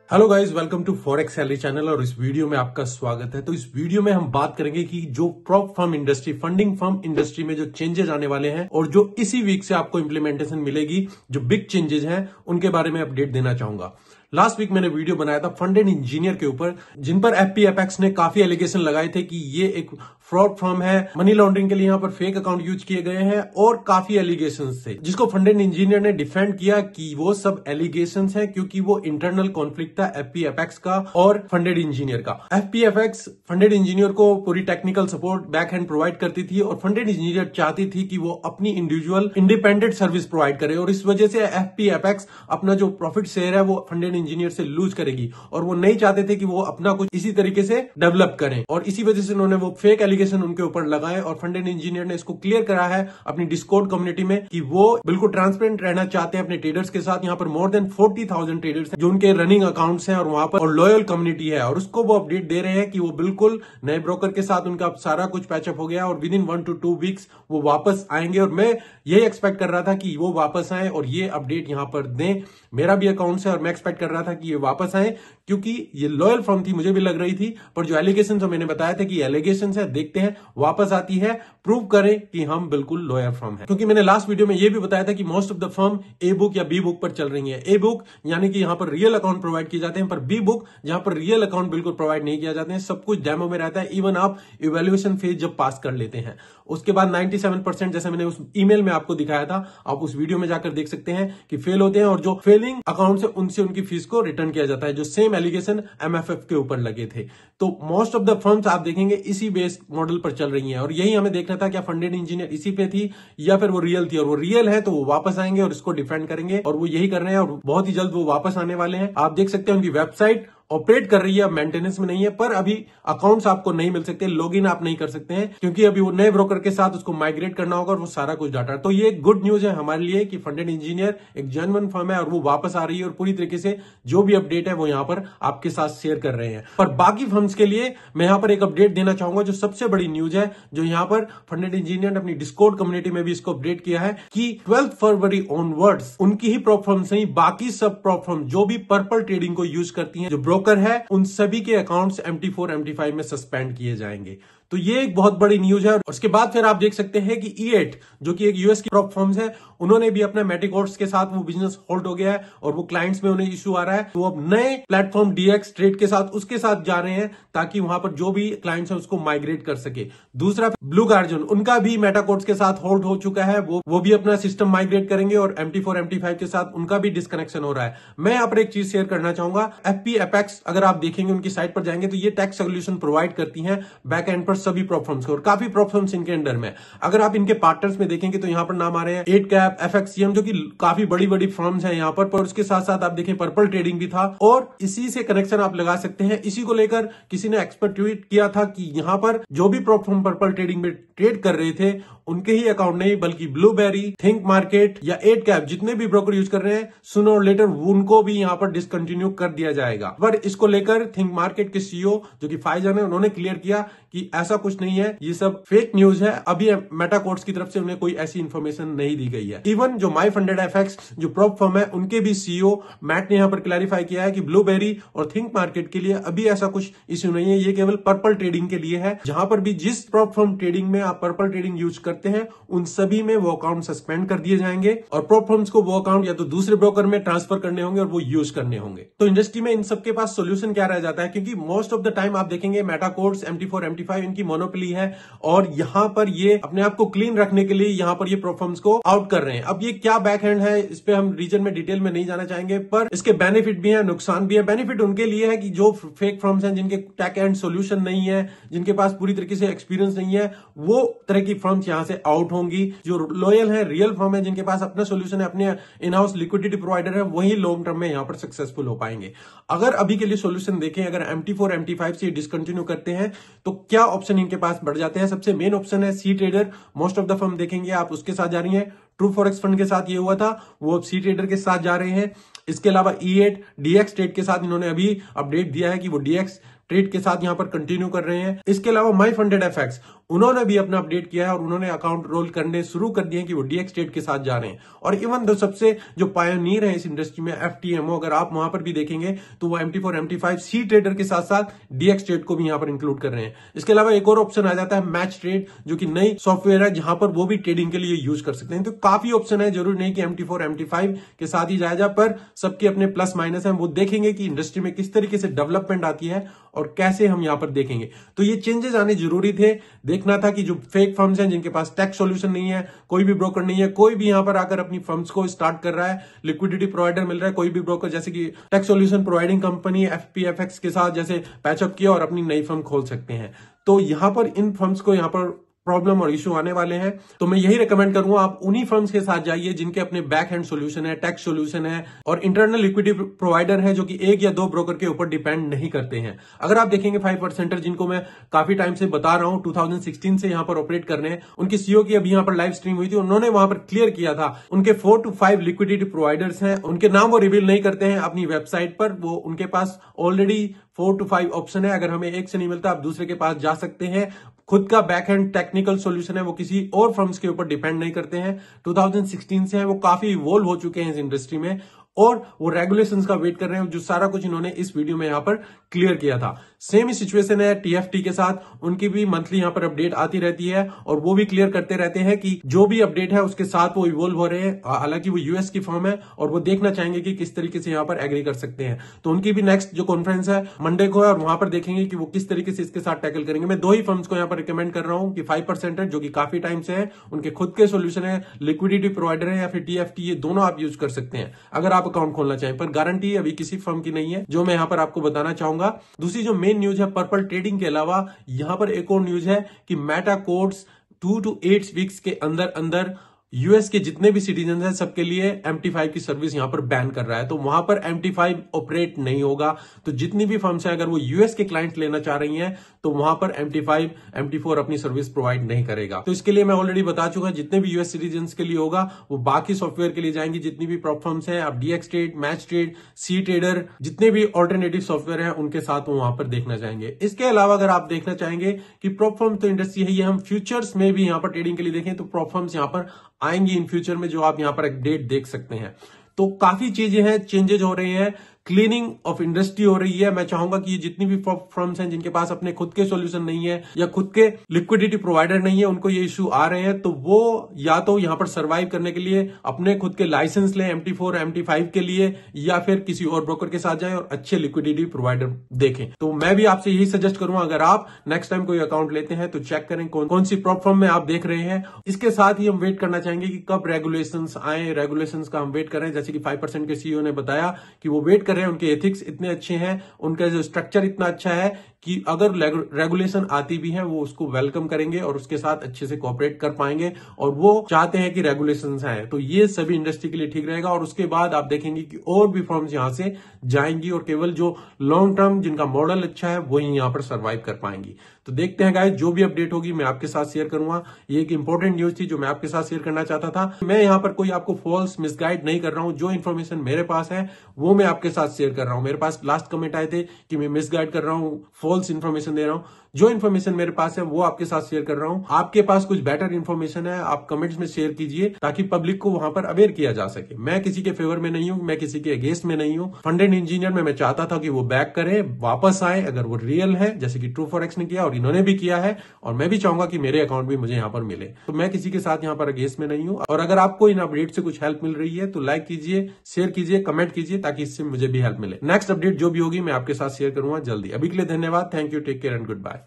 Hello guys, welcome to forex salary channel और इस video में आपका स्वागत है। तो इस वीडियो में हम बात करेंगे कि जो prop firm industry, funding firm industry में जो चेंजेस आने वाले हैं और जो इसी वीक से आपको इंप्लीमेंटेशन मिलेगी, जो बिग चेंजेस हैं उनके बारे में अपडेट देना चाहूंगा। लास्ट वीक मैंने वीडियो बनाया था फंडेड इंजीनियर के ऊपर, जिन पर एफपीएफएक्स ने काफी एलिगेशन लगाए थे कि ये एक फ्रॉड फर्म है, मनी लॉन्ड्रिंग के लिए यहाँ पर फेक अकाउंट यूज किए गए हैं और काफी एलिगेशंस थे, जिसको फंडेड इंजीनियर ने डिफेंड किया कि वो सब एलिगेशंस हैं क्योंकि वो इंटरनल कॉन्फ्लिक्ट था एफपीएफएक्स का और फंडेड इंजीनियर का। एफपीएफएक्स फंडेड इंजीनियर को पूरी technical support back hand provide करती थी और फंडेड इंजीनियर चाहती थी कि वो अपनी इंडिविजुअल इंडिपेंडेंट सर्विस प्रोवाइड करे और इस वजह से एफपीएफएक्स अपना जो प्रॉफिट शेयर है वो फंडेड इंजीनियर से लूज करेगी और वो नहीं चाहते थे कि वो अपना कुछ इसी तरीके से डेवलप करें और इसी वजह से उन्होंने वो फेक एलिगेशन उनके ऊपर लगाए और फंडेड इंजीनियर ने इसको क्लियर करा है अपनी डिस्कॉर्ड कम्युनिटी में कि वो बिल्कुल ट्रांसपेरेंट रहना चाहते हैं अपने ट्रेडर्स के साथ। यहाँ पर मोर देन 40,000 ट्रेडर्स हैं जो उनके रनिंग अकाउंट्स हैं और वहां पर और लॉयल कम्युनिटी है और उसको वो अपडेट दे रहे हैं कि वो बिल्कुल नए ब्रोकर के साथ उनका सारा कुछ पैचअप हो गया और विद इन 1 to 2 वीक्स वो वापस आएंगे और मैं यही एक्सपेक्ट कर रहा था कि वो वापस आए और ये अपडेट यहाँ पर दें। मेरा भी अकाउंट है और मैं एक्सपेक्ट कर रहा था कि ये वापस आए क्योंकि ये लॉयल फर्म थी, मुझे भी लग रही थी, पर जो एलिगेशन मैंने बताया था कि एलिगेशन है, देखते हैं वापस आती है, प्रूव करें कि हम बिल्कुल लॉयल फर्म है। क्योंकि मैंने लास्ट वीडियो में ये भी बताया था कि most of the firm a book या बी बुक पर चल रही है। ए बुक यानी कि यहां पर रियल अकाउंट प्रोवाइड किए जाते हैं, पर बी बुक जहां पर रियल अकाउंट बिल्कुल प्रोवाइड नहीं किया जाते हैं, सब कुछ डेमो में रहता है। इवन आप इवेल्युएशन फेज जब पास कर लेते हैं उसके बाद 97% जैसे मैंने उस ईमेल में आपको दिखाया था, आप उस वीडियो में जाकर देख सकते हैं कि फेल होते हैं और जो फेलिंग अकाउंट है उनसे उनकी फीस को रिटर्न किया जाता है, जो सेम एलिगेशन एमएफएफ के ऊपर लगे थे। तो मोस्ट ऑफ द फर्म्स आप देखेंगे इसी बेस मॉडल पर चल रही हैं और यही हमें देखना था क्या फंडेड इंजीनियर इसी पे थी या फिर वो रियल थी, और वो रियल है तो वो वापस आएंगे और इसको डिफेंड करेंगे और वो यही कर रहे हैं और बहुत ही जल्द वो वापस आने वाले हैं। आप देख सकते हैं उनकी वेबसाइट ऑपरेट कर रही है, अब मेंटेनेंस में नहीं है, पर अभी अकाउंट्स आपको नहीं मिल सकते, लॉगिन आप नहीं कर सकते हैं क्योंकि अभी वो नए ब्रोकर के साथ उसको माइग्रेट करना होगा और वो सारा कुछ डाटा। तो ये गुड न्यूज है हमारे लिए कि फंडेड इंजीनियर एक जेन्युइन फर्म है और वो वापस आ रही है और पूरी तरीके से जो भी अपडेट है वो यहाँ पर आपके साथ शेयर कर रहे हैं। पर बाकी फर्म्स के लिए मैं यहाँ पर एक अपडेट देना चाहूंगा। जो सबसे बड़ी न्यूज है जो यहाँ पर फंडेड इंजीनियर ने अपनी डिस्कॉर्ड कम्युनिटी में भी इसको अपडेट किया है कि 12 फरवरी ऑनवर्ड्स उनकी ही प्रॉप फर्म्स नहीं, बाकी सब प्रॉप फर्म जो भी पर्पल ट्रेडिंग को यूज करती है, जो ब्रोकर है, उन सभी के अकाउंट्स MT4 MT5 में सस्पेंड किए जाएंगे। तो ये एक बहुत बड़ी न्यूज है। और उसके बाद फिर आप देख सकते हैं कि E8 जो कि एक यूएस की प्रॉप फर्म्स है, उन्होंने भी अपना मेटिकोर्स के साथ वो बिजनेस होल्ड हो गया है और वो क्लाइंट्स में उन्हें इश्यू आ रहा है, तो अब नए प्लेटफॉर्म DX ट्रेड के साथ उसके साथ जा रहे हैं ताकि वहां पर जो भी क्लाइंट्स है उसको माइग्रेट कर सके। दूसरा ब्लू गार्जन, उनका भी मेटाकोर्स के साथ होल्ड हो चुका है, वो भी अपना सिस्टम माइग्रेट करेंगे और MT4 MT5 के साथ उनका भी डिस्कनेक्शन हो रहा है। मैं यहाँ पर एक चीज शेयर करना चाहूंगा, FPFX अगर आप देखेंगे उनकी साइट पर जाएंगे तो ये टैक्स सोल्यूशन प्रोवाइड करती है बैक एंड पर सभी प्रॉप फर्म्स को और काफी प्रॉप फर्म्स इनके अंडर में। अगर आप इनके पार्टनर्स में देखेंगे तो यहाँ पर नाम आ रहे हैं 8cap, FXCM जो कि काफी बड़ी बड़ी फर्म्स हैं यहाँ पर उसके साथ साथ आप देखें पर्पल ट्रेडिंग भी था और इसी से कनेक्शन आप लगा सकते हैं। इसी को लेकर किसी ने एक्सपर्ट ट्वीट किया था कि यहाँ पर जो भी प्रॉप फर्म पर्पल ट्रेडिंग में ट्रेड कर रहे थे उनके ही अकाउंट नहीं बल्कि ब्लूबेरी, थिंक मार्केट या 8cap जितने भी ब्रोकर यूज कर रहे हैं, सुनो और लेटर उनको भी यहाँ पर डिसकंटिन्यू कर दिया जाएगा। पर इसको लेकर थिंक मार्केट के CEO जो कि फाइजन है, उन्होंने क्लियर किया कि ऐसा कुछ नहीं है, ये सब फेक न्यूज है। अभी मेटाकोर्स की तरफ से उन्हें कोई ऐसी इंफॉर्मेशन नहीं दी गई है। इवन जो माई फंडेड FX जो प्रॉप फर्म है उनके भी CEO मैट ने यहाँ पर क्लैरिफाई किया है कि ब्लूबेरी और थिंक मार्केट के लिए अभी ऐसा कुछ इश्यू नहीं है, ये केवल पर्पल ट्रेडिंग के लिए है। जहां पर भी जिस प्रॉप फर्म ट्रेडिंग में आप पर्पल ट्रेडिंग यूज करते हैं उन सभी में वो अकाउंट सस्पेंड कर दिए जाएंगे और प्रॉप फर्म्स को वो अकाउंट या तो दूसरे ब्रोकर में ट्रांसफर करने होंगे और वो यूज करने होंगे। तो इंडस्ट्री में इन सबके पास सोल्यूशन क्या रह जाता है, क्योंकि मोस्ट ऑफ द टाइम आप देखेंगे मेटाकोर्स, MT4 MT5 इनकी मोनोपोली है और यहां पर ये अपने आप को क्लीन रखने के लिए यहां पर ये प्रॉप फर्म्स को आउट कर रहे हैं। अब ये क्या बैक हैंड है इस पे हम रीजन में डिटेल में नहीं जाना चाहेंगे, पर इसके बेनिफिट भी है, नुकसान भी है। बेनिफिट उनके लिए है कि जो फेक फर्म्स हैं जिनके टेक एंड सोल्यूशन नहीं है, जिनके पास पूरी तरीके से एक्सपीरियंस नहीं है, वो तरह की फर्म्स यहां से आउट होंगी। जो लॉयल है, रियल फर्म है, जिनके पास अपना सोल्यूशन है, अपने इन हाउस लिक्विडिटी प्रोवाइडर है, वही लॉन्ग टर्म में यहां पर सक्सेसफुल हो पाएंगे। अगर अभी के लिए सोल्यूशन देखें, अगर MT4 MT5 से डिसकंटिन्यू करते हैं तो क्या ऑप्शन इनके पास बढ़ जाते हैं। सबसे मेन ऑप्शन है C trader. Most of the firm देखेंगे आप उसके साथ जा रही है। ट्रू फॉरेक्स फंड के साथ ये हुआ था, वो अब सी ट्रेडर के साथ जा रहे हैं। इसके अलावा E8 DX ट्रेड के साथ इन्होंने अभी अपडेट दिया है कि वो DX ट्रेड के साथ यहां पर कंटिन्यू कर रहे हैं। इसके अलावा माई फंडेड FX उन्होंने भी अपना अपडेट किया है और उन्होंने अकाउंट रोल करने शुरू कर दिए कि वो DX ट्रेड के साथ जा रहे हैं। और इवन दो सबसे जो पायोनियर है इस इंडस्ट्री में FTMO, अगर आप वहां पर भी देखेंगे तो वो MT4 MT5 सी ट्रेडर के साथ साथ DX ट्रेड को भी यहां पर इंक्लूड कर रहे हैं। इसके अलावा एक और ऑप्शन आ जाता है मैच ट्रेड, जो कि नई सॉफ्टवेयर है जहां पर वो भी ट्रेडिंग के लिए यूज कर सकते हैं। तो काफी ऑप्शन है, जरूरी नहीं कि MT4 MT5 के साथ ही जाया जाए, पर सबके अपने प्लस माइनस है। वो देखेंगे कि इंडस्ट्री में किस तरीके से डेवलपमेंट आती है और कैसे हम यहां पर देखेंगे। तो ये चेंजेस आने जरूरी थे। देखना था कि जो फेक फर्म्स हैं, जिनके पास टैक्स सॉल्यूशन नहीं है, कोई भी ब्रोकर नहीं है, कोई भी यहां पर आकर अपनी फर्म्स को स्टार्ट कर रहा है, लिक्विडिटी प्रोवाइडर मिल रहा है, कोई भी ब्रोकर जैसे कि tax solution providing company FPFX के साथ जैसे पैचअप किया और अपनी नई फर्म खोल सकते हैं। तो यहां पर इन फर्म्स को यहां पर प्रॉब्लम और इशू आने वाले हैं। तो मैं यही रेकमेंड करूंगा आप उन्हीं फर्म्स के साथ जाइए जिनके अपने बैक हैंड सॉल्यूशन है, टैक्स सॉल्यूशन है और इंटरनल लिक्विडिटी प्रोवाइडर है, जो कि एक या दो ब्रोकर के ऊपर डिपेंड नहीं करते हैं। अगर आप देखेंगे 5%, जिनको मैं काफी टाइम से बता रहा हूं, 2016 से यहां पर ऑपरेट कर रहे हैं, उनकी CEO की अभी यहां पर लाइव स्ट्रीम हुई थी, उन्होंने वहां पर क्लियर किया था उनके 4 to 5 लिक्विडिटी प्रोवाइडर्स हैं। उनके नाम वो रिवील नहीं करते हैं अपनी वेबसाइट पर, वो उनके पास ऑलरेडी 4 to 5 ऑप्शन है। अगर हमें एक से नहीं मिलता, आप दूसरे के पास जा सकते हैं। खुद का बैक एंड टेक्निकल सॉल्यूशन है, वो किसी और फर्म्स के ऊपर डिपेंड नहीं करते हैं। 2016 से है, वो काफी इवॉल्व हो चुके हैं इस इंडस्ट्री में और वो रेगुलेशंस का वेट कर रहे हैं, जो सारा कुछ इन्होंने इस वीडियो में यहां पर क्लियर किया था। सेम ही सिचुएशन है TFT के साथ, उनकी भी मंथली यहां पर अपडेट आती रहती है और वो भी क्लियर करते रहते हैं कि जो भी अपडेट है उसके साथ वो इवॉल्व हो रहे हैं। हालांकि वो US की फर्म है और वो देखना चाहेंगे कि किस तरीके से यहां पर एग्री कर सकते हैं। तो उनकी भी नेक्स्ट जो कॉन्फ्रेंस है मंडे को है और वहां पर देखेंगे कि वो किस तरीके से इसके साथ टैकल करेंगे। मैं दो ही फर्म्स को यहां पर रिकमेंड कर रहा हूं कि 5% है, जो कि काफी टाइम से है, उनके खुद के सोल्यूशन है, लिक्विडिटी प्रोवाइडर है या फिर TFT, ये दोनों आप यूज कर सकते हैं अगर आप अकाउंट खोलना चाहें। पर गारंटी अभी किसी फर्म की नहीं है, जो मैं यहां पर आपको बताना चाहूंगा। दूसरी जो मेन न्यूज है पर्पल ट्रेडिंग के अलावा, यहां पर एक और न्यूज है कि मेटा कोड्स 2 to 8 वीक्स के अंदर अंदर US के जितने भी सिटीजन हैं सबके लिए MT5 की सर्विस यहां पर बैन कर रहा है। तो वहां पर MT5 ऑपरेट नहीं होगा। तो जितनी भी फर्म्स हैं, अगर वो US के क्लाइंट लेना चाह रही हैं, तो वहां पर MT5 MT4 अपनी सर्विस प्रोवाइड नहीं करेगा। तो इसके लिए मैं ऑलरेडी बता चुका, जितने भी US सिटीजन के लिए होगा वो बाकी सॉफ्टवेयर के लिए जाएंगे। जितनी भी प्रॉप फर्म्स हैं, आप DX ट्रेड, मैच ट्रेड, सी ट्रेडर, जितने भी ऑल्टरनेटिव सॉफ्टवेयर हैं, उनके साथ वो वहां पर देखना चाहेंगे। इसके अलावा अगर आप देखना चाहेंगे कि प्रॉप फर्म तो इंडस्ट्री है, ये हम फ्यूचर्स में भी यहां पर ट्रेडिंग के लिए देखें तो प्रॉप फर्म्स यहां पर आएंगी इन फ्यूचर में, जो आप यहां पर एक डेट देख सकते हैं। तो काफी चीजें हैं, चेंजेस हो रहे हैं, क्लीनिंग ऑफ इंडस्ट्री हो रही है। मैं चाहूंगा कि ये जितनी भी फर्म्स हैं जिनके पास अपने खुद के सॉल्यूशन नहीं है या खुद के लिक्विडिटी प्रोवाइडर नहीं है, उनको ये इश्यू आ रहे हैं, तो वो या तो यहां पर सर्वाइव करने के लिए अपने खुद के लाइसेंस लें MT4 MT5 के लिए, या फिर किसी और ब्रोकर के साथ जाएं और अच्छे लिक्विडिटी प्रोवाइडर देखें। तो मैं भी आपसे यही सजेस्ट करूंगा, अगर आप नेक्स्ट टाइम कोई अकाउंट लेते हैं तो चेक करें कौन सी प्रॉप फर्म में आप देख रहे हैं। इसके साथ ही हम वेट करना चाहेंगे कि कब रेगुलेशंस आए, रेगुलेशंस का हम वेट कर रहे हैं। जैसे कि 5% के CEO ने बताया कि वो वेट कर रहे हैं, उनके एथिक्स इतने अच्छे हैं, उनका जो स्ट्रक्चर इतना अच्छा है कि अगर रेगुलेशन आती भी है वो उसको वेलकम करेंगे और उसके साथ अच्छे से कोऑपरेट कर पाएंगे, और वो चाहते हैं कि रेगुलेशंस आए। तो ये सभी इंडस्ट्री के लिए ठीक रहेगा। और उसके बाद आप देखेंगे कि और भी फर्म्स यहां से जाएंगी और केवल जो लॉन्ग टर्म जिनका मॉडल अच्छा है वही यहां पर सर्वाइव कर पाएंगी। तो देखते हैं गाइस, जो भी अपडेट होगी मैं आपके साथ शेयर करूंगा। ये एक इंपॉर्टेंट न्यूज थी जो मैं आपके साथ शेयर करना चाहता था। मैं यहां पर कोई आपको फॉल्स मिसगाइड नहीं कर रहा हूं, जो इन्फॉर्मेशन मेरे पास है वो मैं आपके साथ शेयर कर रहा हूं। मेरे पास लास्ट कमेंट आए थे कि मैं मिसगाइड कर रहा हूं, फॉल्स इन्फॉर्मेशन दे रहा हूं। जो इन्फॉर्मेशन मेरे पास है वो आपके साथ शेयर कर रहा हूं। आपके पास कुछ बेटर इन्फॉर्मेशन है, आप कमेंट्स में शेयर कीजिए ताकि पब्लिक को वहां पर अवेयर किया जा सके। मैं किसी के फेवर में नहीं हूं, मैं किसी के अगेंस्ट में नहीं हूं। फंडेड इंजीनियर में मैं चाहता था कि वो बैक करे, वापस आए अगर वो रियल है, जैसे कि True4X ने किया और इन्होंने भी किया है, और मैं भी चाहूंगा कि मेरे अकाउंट भी मुझे यहां पर मिले। तो मैं किसी के साथ यहां पर अगेंस्ट में नहीं हूं। और अगर आपको इन अपडेट से कुछ हेल्प मिल रही है तो लाइक कीजिए, शेयर कीजिए, कमेंट कीजिए, ताकि इससे मुझे भी हेल्प मिले। नेक्स्ट अपडेट जो भी होगी मैं आपके साथ शेयर करूंगा जल्दी। अभी के लिए धन्यवाद, thank you, take care and good bye.